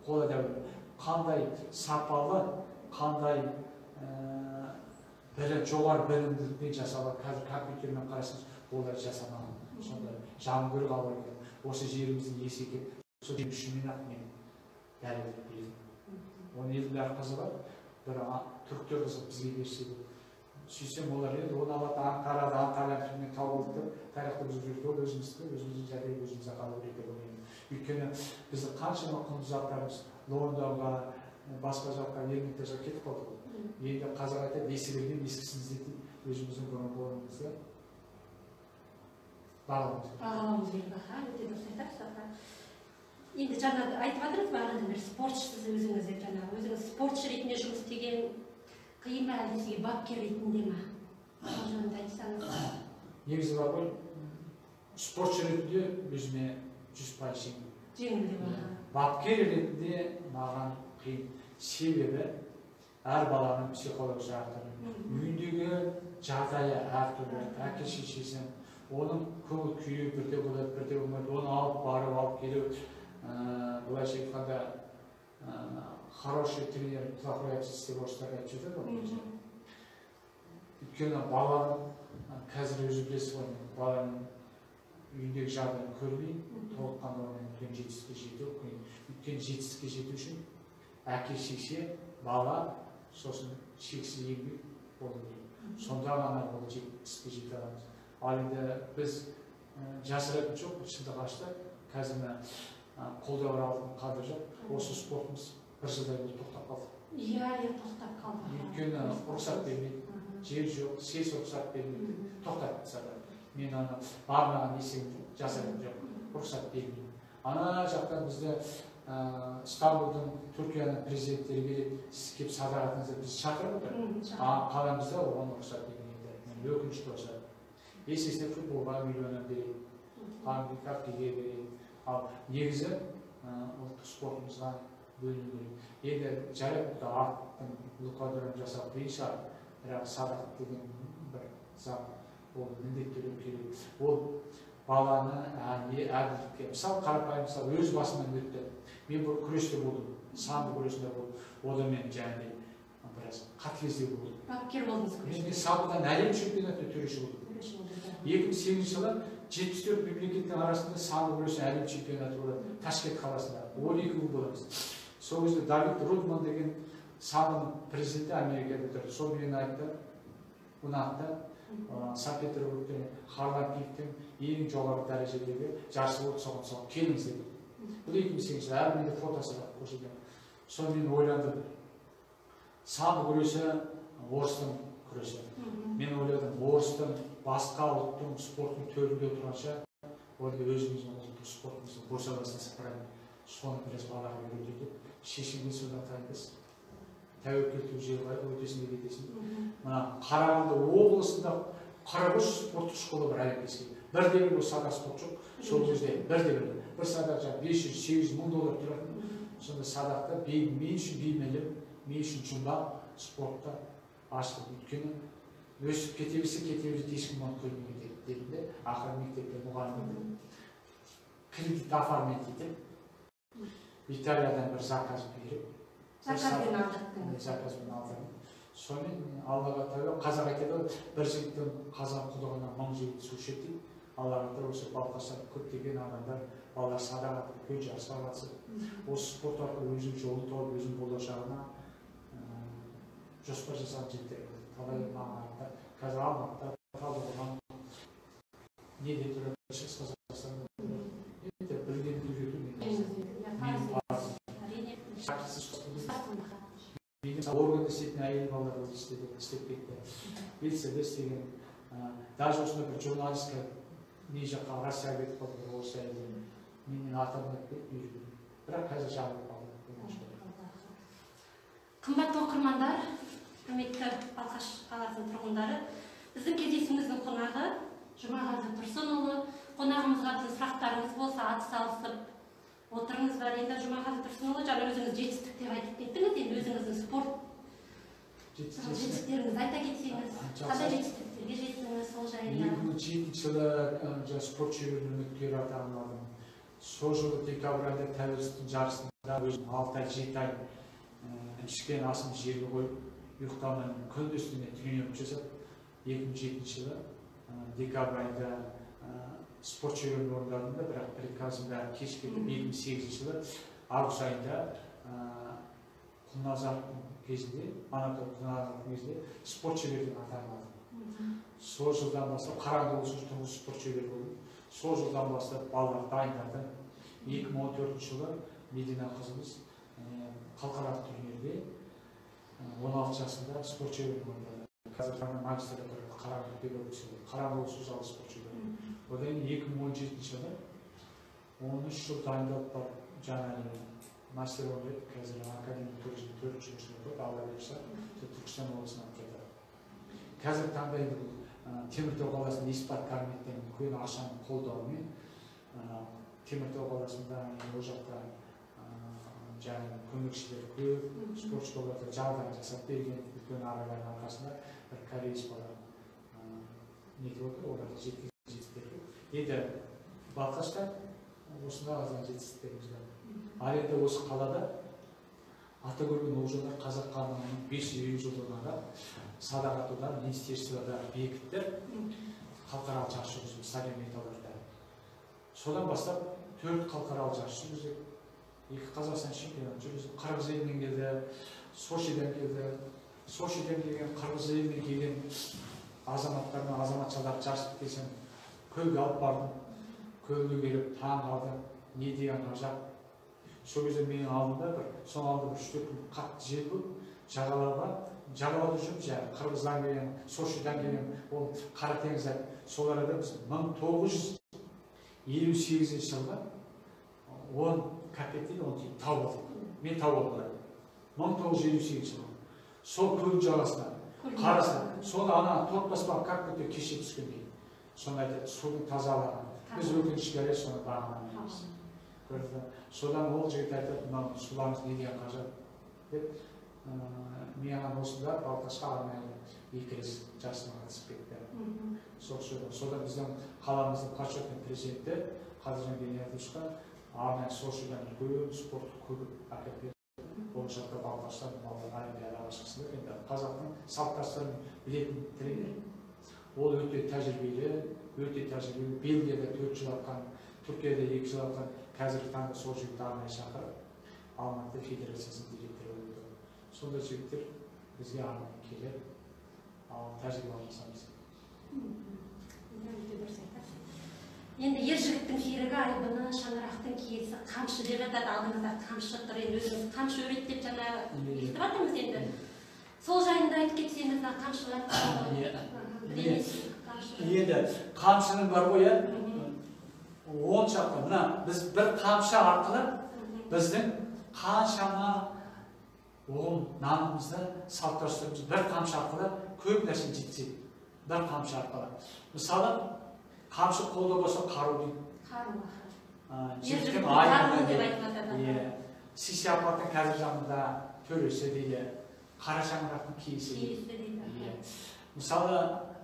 қола дәуірі қандай сапалы, қандай жоғары білімділікпен жасалған. Қазір компьютермен қарасаңыз, олар жасамаған. Сонда жауынгер қалып екен. Осы жеріміздің есі екен. Сол үшінен-ақ мен дәлелдеп бердім. Оны елдің арқасы бар. Bir Türktер қызы бізге берсе деп. Сөйтсем олар енді оны алады, Анкарада, Анталиян түрінен тауып алып, тарихты бұзып жүрді. Ол өзіміздің жәрдей өзімізді қалып береді деп ойлаймын. Өйткені біздің қаншама құнды заттарымыз Лондонға, басқа жаққа, Ленинградқа кетіп қалды. Енді қазақ айтады, ескілерден ескісін іздейтін өзіміздің бұрын болуымызды бағаламыз. Бағаламыз керек баға, өте дұрыс айтасыз. Енді жаңа айтып жатырсыз бағанадан бері спортшысыз өзіңіз деп, жаңағы өзіңіз спортшы ретінде жұмыс істеген қиын ба, әлде сізге бапкер ретінде ма? Сол жөнінде айтсаңыз. Негізі бар ғой, спортшы ретінде өзіме 100% жеңіл. Жеңіл деп аға. Бапкер ретінде маған қиын. Себебі әр баланың психология жақтары, үйіндегі жағдайы әртүрлі, әке шешесі, оның көңіл күйі бірде болады, бірде болмайды, оны алып барып, алып келу, былайша айтқанда хороший тренер, плохой отец деп орыстар айтып жатады. Өйткені баланың қазір өзі білесіз ғой, баланың үйіндегі жағдайын көрмей, толыққанды оның жетістікке жету. Өйткені жетістікке жету үшін әке шеше, бала, сосын шексіз еңбек болу керек. Сонда ғана ол жетістікке жете аламыз. Ал енді біз жасыратын жоқ, шындық ашты. Қазір қолдау алатын қадір жоқ. Осы спортымыз бір жылдай болып тоқтап қалды. Иә, тоқтап қалды. Өйткені рұқсат бермейді, жер жоқ, сес рұқсат бермейді, тоқтап тастады. Мен аны бармаған есем жасыратын жоқ, рұқсат бермейді. Ана жақтан бізді Стамбулдың, Түркияның президенттері келеді, сіз келіп садағатыңызды біз шақырып отыр. Қаламызда оған рұқсат бермейді. Өкінішті болса. Есесіне футболға миллионын береді, хоккейге береді. Ал негізі ұлттық спортымызға бөліну керек. Енді жарайды аттың лукадрын жасап қиын шығар, бірақ садақ деген бір заң, ол міндеттелу керек. Ол баланы әділдікке, мысалы қарапайым, мысалы өз басымнан өтті. Мен бір күресте болдым, самбо күресінде болдым. Ода мен жаңағыдай біраз қатыгезде болдым. Бапкер болдыңыз күресте. Мен самбодан әлем чемпионатында төреші болдым. 2008 жылы 74 мемлекеттің арасында самбо күресі әлем чемпионаты болады. Ташкент қаласында 12 күн боламыз. Сол кезде Давид Рудман деген самбоның президенті Америкада тұрды. Сол мен айтты, ұнатты. Санкт-Петербургтен Харлампиктің ең жоғары дәрежедегі жарысы болды, соған келіңіз деді. Бұл 2008 жылы әрменде фотосы бар көрсеткен. Соны мен ойландым. Самбо күресі орыстың күресі. Мен ойладым, орыстың басқа ұлттың спорттың төрінде отырғанша, онда өзіміздің ұлттық спортымыздың босаласын сыпырайын. Соны біраз балаға үйретіп, шешімге содан тайынбыз. Тәуекел түп жерге өтесін де кетесін. Мына Қарағанды облысында 43 спорттық школа бар олимпийский. Бірде-бір бұл садақ спорт жоқ. Сол кезде бірде-бір. Бір садақ жаңа 500-800 мың доллар тұратын. Сонда садақта мен үшін беймәлім, мен үшін жұмбақ спортта аштық. Өйткені өсіп кете берсе ешкім оны көрмей кетеді де, ақыры мектепте мұғалімді кредит оформить етіп, Италиядан бір заказ беріп, заказбен алдым. Сонымен Аллаға тәуба, қазақ айтады, бір жігіттің қазақ құдығына 1000 жігіт су ішеді дейді. Аллаға тәуба, осы балқаштан көптеген адамдар, балалар садақ атып, көз жарысқа қатысып, осы спорт арқылы өзінің жолын тауып, өзінің болашағына жоспар жасаған жігіттер болды. Талай маңайында, қазір Алматыда, Талдықорған, неде тұрады, шығыс Қазақстанда білгенді үйрету менің парызым. Органда істейтін әйел балалар істеп кетті. Белсенді істеген, даже осында бір журналистка не жаққа Россияға кетіп қалды, орыс әйелдерін менен атамын деп үйрету. Бірақ қазір жағылып қалды. Қымбатты оқырмандар, құрметті Балқаш қаласының тұрғындары, біздің кездесуіміздің қонағы Жұмағазы Тұрсынұлы. Қонағымызға сұрақтарыңыз болса атсалысып отырыңыздар. Енді Жұмағазы Тұрсынұлы, жаңа өзіңіз жетістік деп айтып кеттіңіз, енді өзіңіздің спорт жетістіктеріңізді айта кетсеңіз, қандай жетістіктер? жеңістерге жеттіңіз сол жайында? 2007 жылы спорт шеберінің үміткері атанып сол жылы декабрь айында тәуелсіздік жарысында өзім 6-7 ай ішкен асым жерге қойып ұйықтамай күн үстіне тренировка жасап 2007 жылы декабрь айында спорт шеберінің орындарында, бірақ приказында кеш кетіп 2008 жылы август айында Құлназардың кезінде, Анатол Құлназардың кезінде спорт шебердің атанып сол жылдан бастап Қарағанды облысының тұңғыш спорт шебері болдым. Сол жылдан бастап балалар дайындады. 2014 жылы Медина қызымыз халықаралық турнирде 16 жасында спорт шебері болды. Қазір магистратурада Қарағанды педагогикасы болды. Қарағанды облысы жалы спорт шебері. Одан 2017 жылы 13 жыл дайындалып барып жаңа мастер болып қазір академик туризм 4-ші жылы алла берсе Түркістан облысына алып жатыр. Қазір таңда Теміртау қаласында Испат Карметтен үлкен ақшаның қолдауымен Теміртау қаласында ол жақта жаңағы көмекшілер көп, спортшыларға жағдай жасап берген үлкен аралардың арқасында бір кореец бала нетіп отыр, оларды жетістіктер. Енді Балқашта осында азан жетістіктеріміз бар. Ал енді осы қалада аты көрген олжалар қазақ хандығының 500 жылдығында садақ атудан министерствода бекітті, халықаралық жарыс жүргізді стадион металлургтары. Содан бастап 4 халықаралық жарыс жүргіздік, 2 Қазақстан чемпионаты жүргіздік. Қырғыз елінен келді, Сочиден келді. Сочиден келген, Қырғыз елінен келген азаматтармен азаматшалар жарысып келсем, көлге алып бардым. Көлге келіп таң қалды, не деген ғажап. Сол кезде менің алдымда соң алды 3-4 күн қатты жел болып, жағалауда жүріп, Қырғыздан келген, Сочидан келген, ол Қара теңізде сол арада біз 1958 жылға 10 копейктен 10 тиын тауып алдық. Мен тауып алдым. 1958 жылы. Сол көлдің жағасына қарасам, соны ана тотбаспан как будто кеше түскен кейін. Соны айтады, судың тазалығы. Біз өкінішкері соны бағаламаймыз. Содан ол жігіт айтады, мынау суларыңыз не деген ғажап деп, мен осында Балқашқа арнайы 2 рет жасына қатысып кетті. Содан біздің қаламыздың почетный президенті Қадыржан Бениятовичқа арнайы Сочидан үлкен спорт көп әкеп берді. Ол жақта Балқаштан балалар олимпиадаға шықсындар. Енді қазақтың салт-дәстүрін білетін тренер. Ол өте тәжірибелі, Бельгияда 4 жыл атқан, Түркияда 2 жыл атқан, қазіргі таңда сол жігітті арнайы шақырып, Алматы федерациясының директоры болды. Сондай жігіттер бізге арнайы келіп, тәжірибе алмасамыз. Енді ер жігіттің серігі айбыны, шаңырақтың киесі, қамшы деп жатады, алдыңызда қамшы тұр, енді өзіңіз қамшы өрет деп жаңа естіп жатырмыз енді. Сол жайында айтып кетсеңіз, қамшылар енді қамшының бар ғой, он шақты. Мына біз бір қамшы арқылы біздің қаншама оғыл нанымызды, салт-дәстүрімізді бір қамшы арқылы көп нәрсе жеткізеді. Бір қамшы арқылы. Мысалы, қамшы қолда болса қару дейді. Жігіттің айбыны дейді. Сый-сияпаттың қазір жағында төресі дейді. Қара шаңырақтың киесі дейді. Мысалы,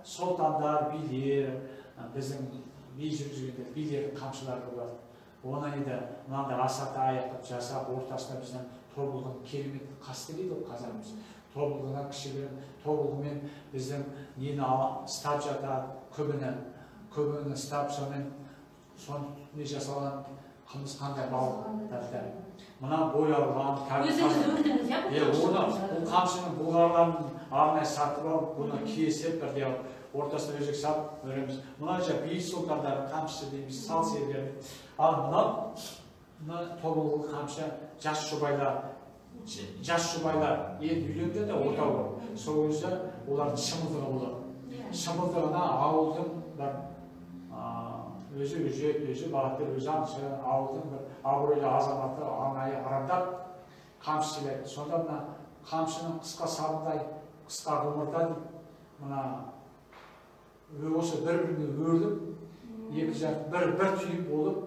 солтандар, билер, біздің би жүргізгендер, билердің қамшылары болады. Оны енді мынандай асаты аяқып жасап, ортасында біздің тобылғын керемет қасты дейді ол қазағымыз. Тобылғынан кішігірім, тобылғымен біздің нені ұстап жатады, көбіні ұстап, соны жасалған қымыз қандай балық. Мына боялған, өзіңіз өрдіңіз, иә? Бұл қамшының бұлғарларын арнайы сатып алып, бұны кесіп бірде алып, ортасына өзек салып өреміз. Мына бейіт сұлтандары қамшысы дейміз, сал серілері. Ал мына тобылғы қамшы жас жұбайлар енді үйленді де отау. Сол кезде олардың шымылдығы болады. Шымылдығына ауылдың өзі өжет, өзі бағыттыр, өзі аңшы, ауылдың бір абыройлы азаматы арнайы арамдап қамшы келеді. Сонда мына қамшының қысқа сабындай, қысқа ғұмырдан мына осы бір-біріне өріліп, екі жақ бір түйіп болып,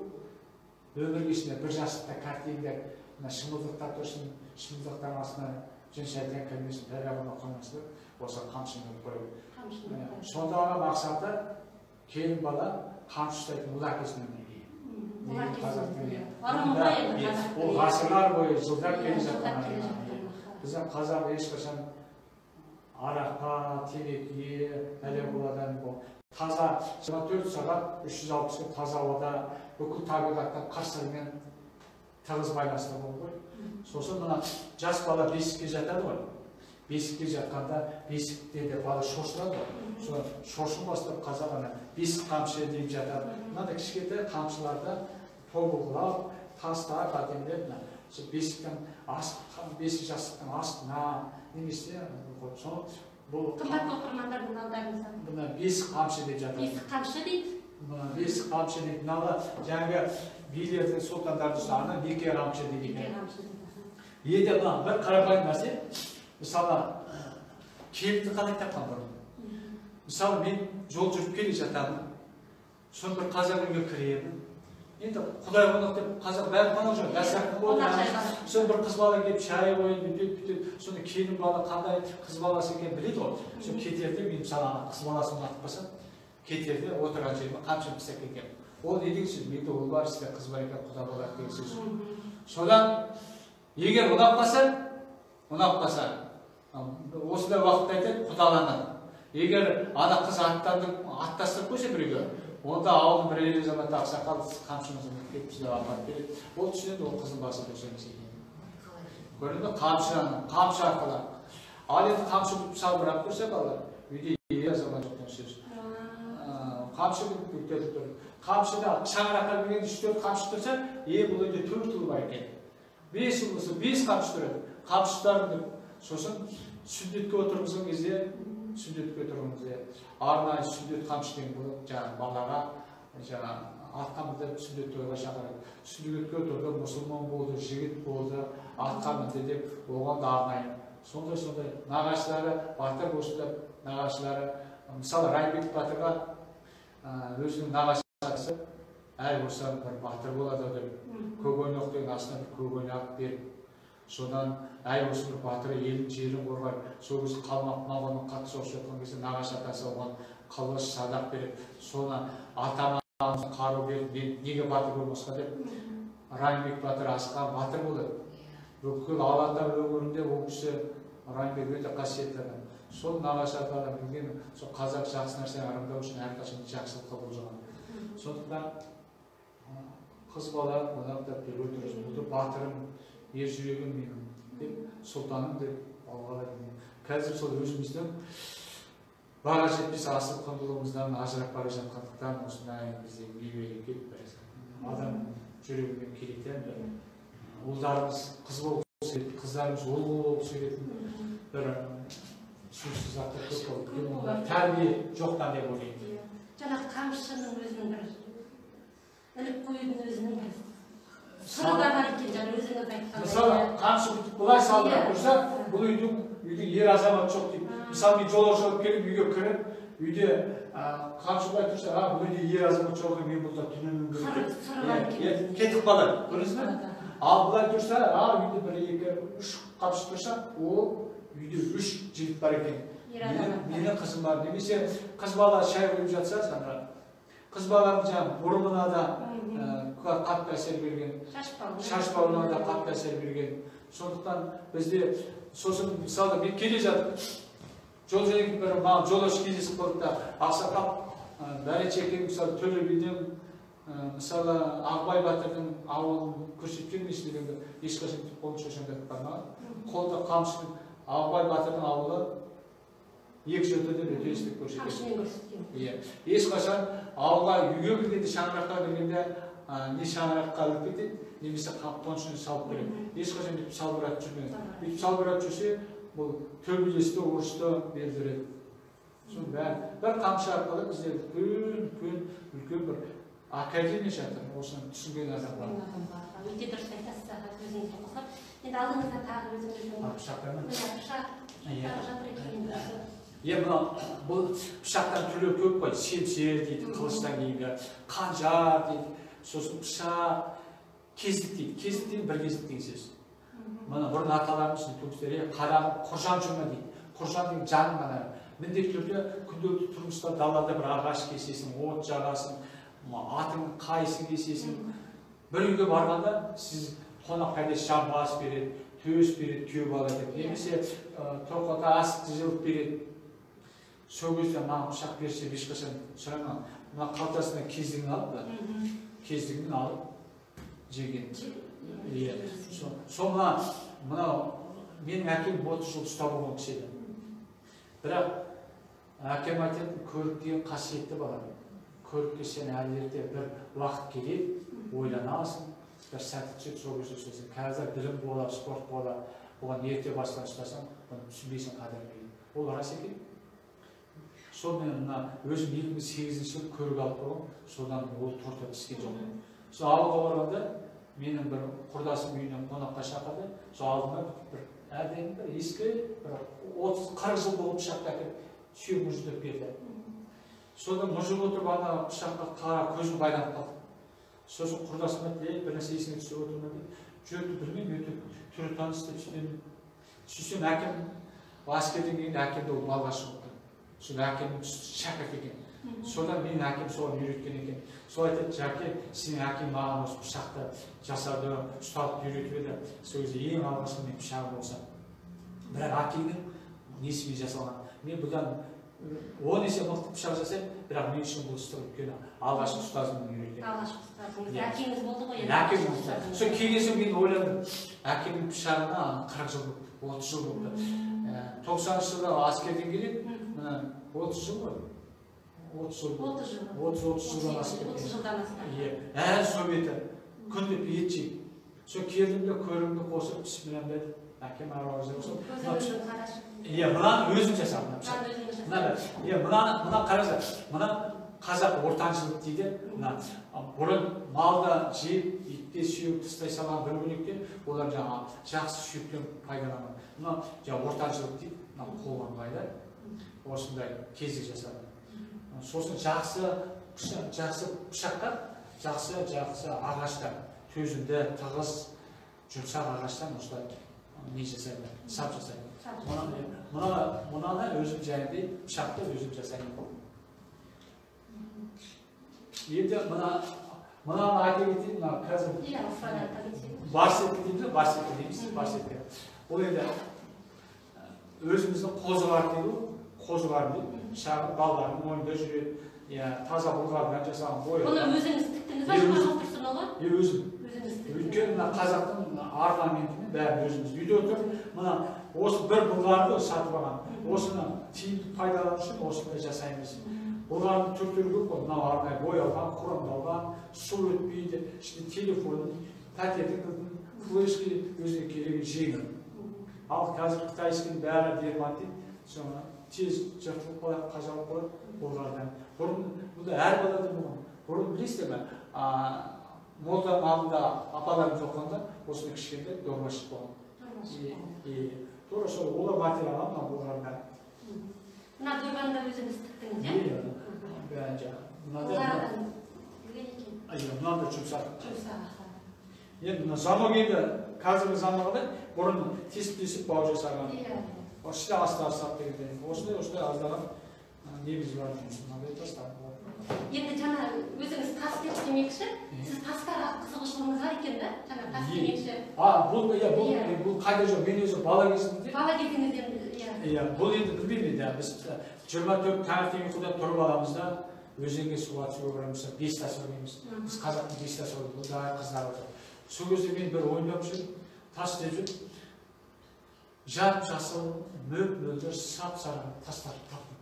өмір кешінде бір жастықта картиндер, шымылдықтар тұрсын, шымылдықтар астына жүн шайтан кірмесін, тәрәғына қоймасында осы қамшыны қойып. Сондағы мақсаты келін бала қамшы ұстайтын ұл әкесінің ол ғасырлар бойы жылдар келе жатқан. Біздің қазақ ешқашан араққа, темекіге, бәле-бұладан таза 24 сағат 360 күн таза ауада бүкіл табиғаттың қыр-сырымен тығыз байланысты болды ғой. Сосын мына жас бала бесікке жатады ғой. Бесікке жатқанда бесікте де бала шошырады ғой. Сол шошын бастап қазақ ана бесік қамшы деп жатады. Мынандай кішкентай қамшыларды тобылғылап, тастап, әдемілеп бесіктің бесік жастықтың астына немесе бұл қымбатты оқырмандардың алдарыңызда. Бұны бесік қамшы деп жатады. Бесік қамшы дейді. Бесік қамшы дейді. Мыналы жаңағы билердің сұлтандардың саны неке қамшы дейді. Енді мына бір қарапайым нәрсе. Мысалы, келінді қалай тапқан бұрын? Мысалы, мен жол жүріп келе жатамын. Соны бір қазақ үйге кіремін. Енді Құдай қонақ деп қазақ бәрі қонақ жоқ. Дастархан қойып, соны бір қыз бала келіп шай қойып, бүйтіп, соны келін бала қандай қыз баласы екенін біледі ғой. Соны кетерде мен мысалы қыз баласын ұнатып қалсам, кетерде отырған жеріме қамшы пісек екен. Ол не деген сөз? Менде ұл бар, сізде қыз бар екен, Құда болады деген сөз. Содан егер ұнап қалса, осындай уақытта айтады, құдаланады. Егер ана қыз аттастырып қойса біреуге, онда ауылдың бір ел азаматы ақсақал қамшымызды келіп сізді апарып береді. Ол түсінеді, ол қыздың басы дұрыс емес екенін. Көрдіңіз бе? Қамшы арқылы. Ал енді қамшы салбырап тұрса балалар, үйде ел азамат жоқ деген сөз. Қамшы бүктеліп тұр. Қамшыда шаңыраққа келгенде 3-4 қамшы тұрса, бұл үйде 4 ұл бар екен. 5 ұл болса 5 қамшы тұрады. Қамшылардың сосын сүндетке отырғызған кезде арнайы сүндет қамшы деген болып, жаңағы балаға атқа мініп сүндет тойға шақырады. Сүндетке отырды, мұсылман болды, жігіт болды, атқа мінді деп, оған да арнайы. Сондай нағашылары, батыр болсын деп, нағашылары, мысалы Райымбек батырға өзінің нағашысы әй болса бір батыр болады деп, көк-ойнақ деген астына бір көк-ойнақ беріп, содан әй осы бір батыры елін жерін қорғай, сол кезде қалмақ мағанның қатты соғыс жатқан кезде нағашы атасы оған қылыш садақ беріп, соны атаман қару беріп, неге батыр болмасқа деп, Райымбек батыр асқан батыр болады. Бүкіл Алатау өңірінде ол кісі Райымбек өте қасиетті адам. Сол нағашы атадан білген, сол қазақ жақсы нәрсені арымдау үшін әрқашан жақсылыққа болжаған. Сондықтан қыз бала қонақтап деп отырсың, бұл батырым, ер жүрегім менің деп, сұлтаным деп алғалар. Қазір сол өзіміздің баға жетпес асыл құндылығымыздан ажырап бара жатқандықтан осындай бізде үйге келіп адам жүрегімен келетін ұлдарымыз қыз болып сөйлетін, қыздарымыз ұл болып сөйлетін бір сөзсіз заттар көп болды. Тәрбие жоқтан деп ойлаймын. Жаңағы қамшының өзінің бір іліп қоюдың өзінің бір сыры да бар екен, жаңа өзіңіз айтқандай. Мысалы, қамшы бұлай салдырып тұрса, бұл үйдің ер азамат жоқ дейді. Мысалы, мен жолаушылап келіп, үйге кіріп, үйде қамшы бұлай тұрса, бұл үйде ер азамат жоқ, мен бұлда түнінің кетіп қалады. Көресіз бе? Ал бұлай тұрса, үйде бір, екі, үш қамшы тұрса, ол үйде үш жігіт бар екен. Менің қызым бар. Немесе қыз бала шай қойып жатса, қыз баланың жаңағы бұрымына да қатты әсер берген, шаш бауырына да қатты әсер берген. Сондықтан бізде сосын мысалы мен келе жатып, жол жөнекіп бір маған жолаушы кездесіп қалды да, ақсақал Бәречекең мысалы Төле биден мысалы Ағыбай батырдың ауылын көрсеткен емес дегенде ешқашан қолын шошаңдатып бармаған. Қолда қамшының Ағыбай батырдың ауылы екі жөтеден өте естіп көрсеткен. Ешқашан ауылға үйге кіргенде, шаңыраққа кіргенде не шаңыраққа іліп кетеді, немесе қоншыны салып береді. Ешқашан бүйтіп салбыратып жүрмеді. Бүйтіп салбыратып жүрсе, бұл төбелесті, ұрысты бердіреді. Соның бәрі бір қамшы арқылы бізде үлкен бір академия жатыр. Осыны түсінген адам бар. Өте дұрыс айтасыз, өзіңізге қосып. Енді алдыңызда тағы өзіңіздің бұл пышақтан түрлі көп қой. Семсер дейді, қылыштан кейінгі, қанжар дейді, сосын пышақ, кездік дейді. Кездік деген бір кездік деген сөз. Мұны бұрын аталарымыз көпістері қарағып құржан жүрме дейді. Құржан деген жаным ғана міндетті түрде күнделікті тұрмыста далада бір ағаш кесесің, от жағасың, атың қайсың кесесің. Бір үйге барғанда сіз қонаққа да шам басып береді, төс береді, түйе бала деп. Немесе тоқата асықты жылып береді. Сол кезде маған пышақ берсе ешқашан сұраймын, мына қалтасына кездігін алып, кездігін алып жеген. Сол мынау менің әкем 30 жыл ұстап болған кісі еді. Бірақ әкем айтатын, көрік деген қасиетті бала. Көрікке сен әлдерде бір уақыт келеді, ойланасың, бір сәті түседі, сол кезде сөзсің. Қазір білім болады, спорт болады, оған ерте бастан ұстасаң, оны түсінбейсің қадірін. Ол рас екен. Сол мен өзім 2008 жылы көрік алып болғам, содан ол торта піскен жоқ. Сол ауылға барғанда менің бір құрдасым үйінен қонаққа шақырды. Сол алдыма бір әдемі бір ескі, бір 30-40 жыл болып пышақты әкеліп, сүйек мұждап берді. Содан мұжып отырып, ана пышаққа қара көзім байланып қалды. Сосын құрдасым айтты, бір нәрсе есіңе түсіп отырмын дейді. Жөнді білмеймін, өте түрі таныс деп сөйлемін. Сөйтсем әкем әскерден кейін әкемді ол балға шығыпты. Сол әкемнің шәкірт екен. Содан менің әкем соған үйреткен екен. Сол айтады, Жәке, сенің әкем маған осы пышақты жасады, ұсталып үйретіп еді. Сол кезде ең алғашқы мен пышағы болса. Бірақ әкемнің несімен жасалған. Мен бұдан 10 есе мықты пышақ жасаймын, бірақ мен үшін бұл істі өйткені алғашқы ұстазымның үйреткен. Алғашқы ұстазыңыз, әкеңіз болды ғой енді. Әкем болды. Сол келгенсің мен ойладым, әкемнің пышағына 40 жыл болды, 30 жыл болды. 90 жылда аскерден келеді, 30 жыл ғой. 30 жылдан асып кеткен. Әр советі күнде ет жейді. Сол келдім де көрімді қосып бісмілләм деді. Әкем аруағы жеп. Мынаны өзім жасадым. Мына қараса, мына қазақ ортаншылық дейді. Бұрын малда жеп, итте сүйек тыстай салған бір күнекте, олар жаңағы жақсы сүйектен пайдаланған. Мына ортаншылық дейді, қолған байлар. Осындай кездік жасады. Сосын жақсы пышақтар, жақсы ағаштар, төзімді, тығыз, жұмсақ ағаштан осылай не жасайды, сап жасайды. Мұнаны өзім жайында пышақты өзім жасаймын. Енді мұнаны айта кетейін, қазір барсеткі дейміз, барсеткі дейміз, барсеткі. Ол енді өзіміздің қозғар дейді, қозғар дейді. Шағын балалардың мойнында жүреді, таза бұлғардан жасаған бойы. Оны өзіңіз тіктіңіз бе, жұмыс тұрсын олар? Өзім. Өйткені қазақтың орнаментімен бәрін өзіміз үйде отырып, осы бір бұлғарды сатып алған. Осыны тиімді пайдалану үшін осындай жасаймыз. Бұлғардың түр-түрі көп қой, мынау арнайы боялған, құрамдалған, су өтпейді, ішінде телефон, пәтердің флешки өзіне керегі жеңіл. Ал қазір қытайскінің бәрі дермат дейді, тез жыртылып қалады, қажалып қалады бұлғардан. Бұрын, бұнда әр балада болған. Бұрын білесіздер ме, молданың алдында апаларымыз оқығанда, осыны кішкенде дорбашық болған. Тура сол олар материалға мына бұлғардан. Мына дорбаны да өзіңіз тіктіңіз, е? Бәрін жаңа. Бұлғардан білген екен. Мынада жұмсақ. Жұмсақ. Енді мына замок енді қазіргі замағыда бұрын тесіп бау жасаған. Іште астары сап дегенде. Осындай аздаған неміз бар. Мынандай тастар болады. Енді жаңа өзіңіз тас деп демекші, сіз тастарға қызығушылығыңыз бар екен да? Жаңа тас демекші. Бұл қайда жоқ, мен өзі бала кезімде. Бала кезіңізден, Бұл енді білмеймін, біз 24 таңертеңгіден тұрып аламыз да, өзенге суға түсуге барамыз, 5 тас ойнаймыз. Біз қазақтың 5 тас ойнаймыз, бұл да қыздар отыр. Сол кезде мен бір ойнап жүріп, тас деп жүріп, жап-жасыл, мөп-мөлдір, сап-сары тастар таптым.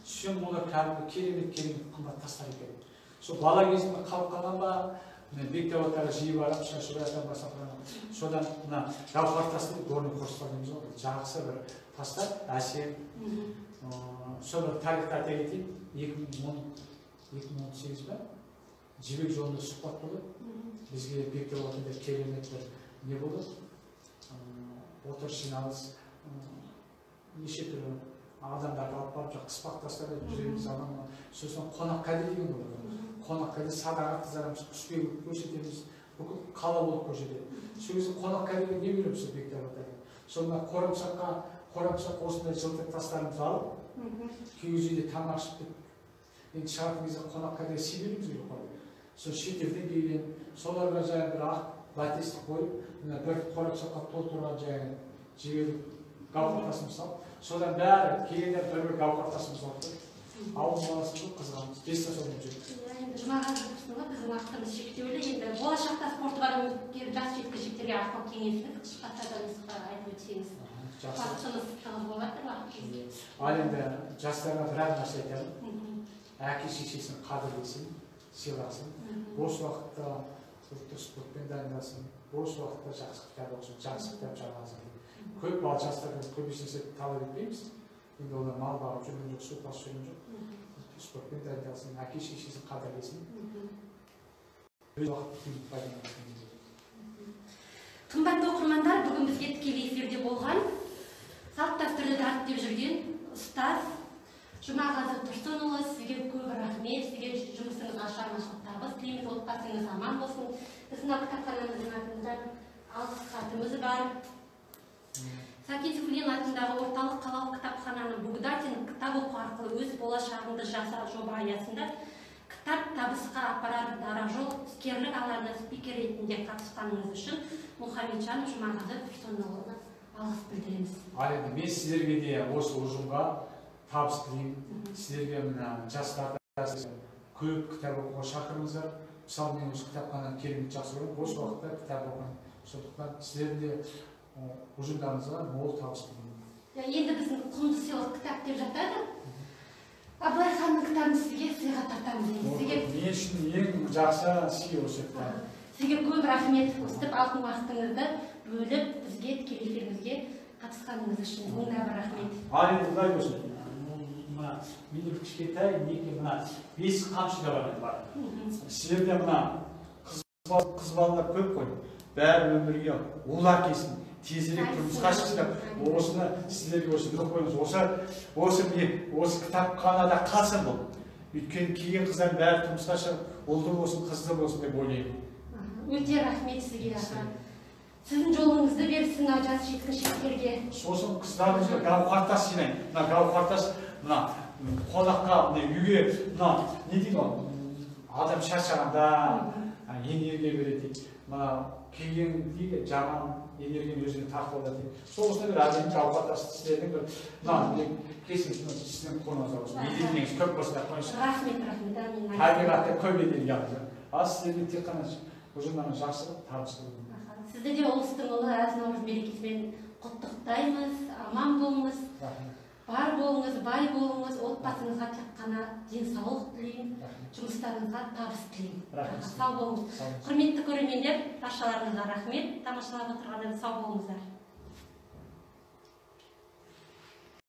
Сөйтсем олар кәдімгі керемет қымбат тастар екен. Сол бала кезімде қалып қалған ба, мен Бектауаттарға жиі барып, Шашыраяттан бастап барамын. Содан мына жауһар тасты горный қорыстар дейміз ғой, жақсы бір тастар, әсем. Сол бір тарихта айта кетейін, 2018 ба, жібек жолында сұхбат болды. Бізге Бектауаттанда керемет бір не болды? Отыр жиналыс, неше түрлі адамдарды алып барып, қыспақ тастарды жүреміз адамға. Сосын қонақ кәде деген болады. Қонақ кәде садаға қызарамыз, құсбегі көрсетеміз, бүкіл қала болып көрсетеді. Сол кезде қонақ кәдеге не береміз Бектауаттарға? Сонда қорамсаққа осындай жылтыр тастарымызды алып, күйеуіз үйде тамақ ішіп енді шығатын кезде қонаққа да сыйлаймыз ғой қой. Сол шетелден келген соларға жаңағы бір ақ батесті қойып, мына бір қорапшаға толтырған жаңағы жіберіп гауһартасымыз салып, содан бәрі келгендер бір гауһартасымыз алып ауыл баласы қызғанымыз бесте содан жүрді. Енді Жұмағазы біздің уақытымыз шектеулі. Енді болашақта спорты бар үміткер жас жеткіншектерге арқау кеңесіңіз қысқаша айтып өтсеңіз. Уақытымыз тығыз болып жатыр уақыт кезде. Ал енді жастарға біраз нәрсе айтамын. Әке шешесін қадірлесін, сыйласын. Бос уақытта ұлттық спортпен дайындасын. Бос уақытта жақсы кітап оқысын, жақсы кітап жазсын. Көп бала жастардан көбінесе талап етпейміз. Енді олар мал бағып жүрген жоқ, су тасып жүрген жоқ. Спортпен дайындалсын, әке шешесін қадірлесін. Өз уақытын пайдалансын. Қымбатты оқырмандар, бүгін бізге тікелей эфирде болған салт дәстүрді дәріптеп жүрген ұстаз Жұмағазы Тұрсынұлы, сізге көп рахмет, сізге жұмысыңызға шығармашылық табыс тілейміз, отбасыңыз аман болсын. Біздің кітапханамыздың атында алғыс хатымыз бар. Сәкен Сейфуллин атындағы орталық қалалық кітапхананың Бугдатин кітап оқу арқылы өз болашағыңды жаса жоба аясында кітап табысқа апарар дара жол іскерлік алаңына спикер ретінде қатысқаныңыз үшін Мұхамеджан Жұмағазы Тұрсынұлына алғыс білдіреміз. Ал енді мен сіздерге де осы ұжымға табыс тілеймін. Сіздерге мына жастарды көп кітап оқуға шақырыңыздар. Мысалы мен осы кітапхананы керемет жақсы көремін. Бос уақытта кітап оқимын. Сондықтан сіздерде ұжымдарыңызға мол табыс тілеймін. Енді біздің құнды сыйлық кітап деп жатады. Абылай ханның кітабын сізге сыйға тартамыз. Мен үшін ең жақсы сый осы кітап. Сізге көп рахмет. Өстіп алтын уақытыңызды бөліп бізге тікелей эфирімізге қатысқаныңыз үшін мыңда бір рахмет. Ал енді былай болсын. Менде кішкентай неке мына 5 қамшы да бар. Сіздерде мына қыз балалар көп қой. Бәрі өмірге ұл әкесін тезірек тұрмысқа шықсын. Осыны сіздерге осы біліп қойыңыз. Осы кітапханада қалсын бұл. Өйткені келген қыздардың бәрі тұрмысқа шығып, ұлды болсын, қызды болсын деп ойлаймын. Өте рахмет сізге. Сіздің жолыңызды берсін жас жеткіншектерге. Сосын қыздарымызға гауһартас жинаймын. Мына гауһартас мына қонаққа, үйге, мына не дейді ғой, адам шаршағанда энергия береді. Мына келген дейді, жаман энергияны өзіне тартып алады дейді. Сол осындай бір әдемі гауһартас сіздердің бір мына кесін сізден қолыңызға болсын. Енергияңыз көп болсын деп қойыңызшы. Рахмет. Табиғатта көп энергия алды. Ал сіздерге тек қана ұжымдарыңыз жақсылық, табыс болсын. Сізді де ұлыстың ұлы әз наурыз мерекесімен құттықтаймыз. Аман болыңыз. Бар болыңыз, бай болыңыз, отбасыңызға тек қана денсаулық тілеймін, жұмыстарыңызға табыс тілеймін. Сау болыңыз. Құрметті көрермендер, баршаларыңызға рахмет. Тамашалап отырғандарыңызға сау болыңыздар.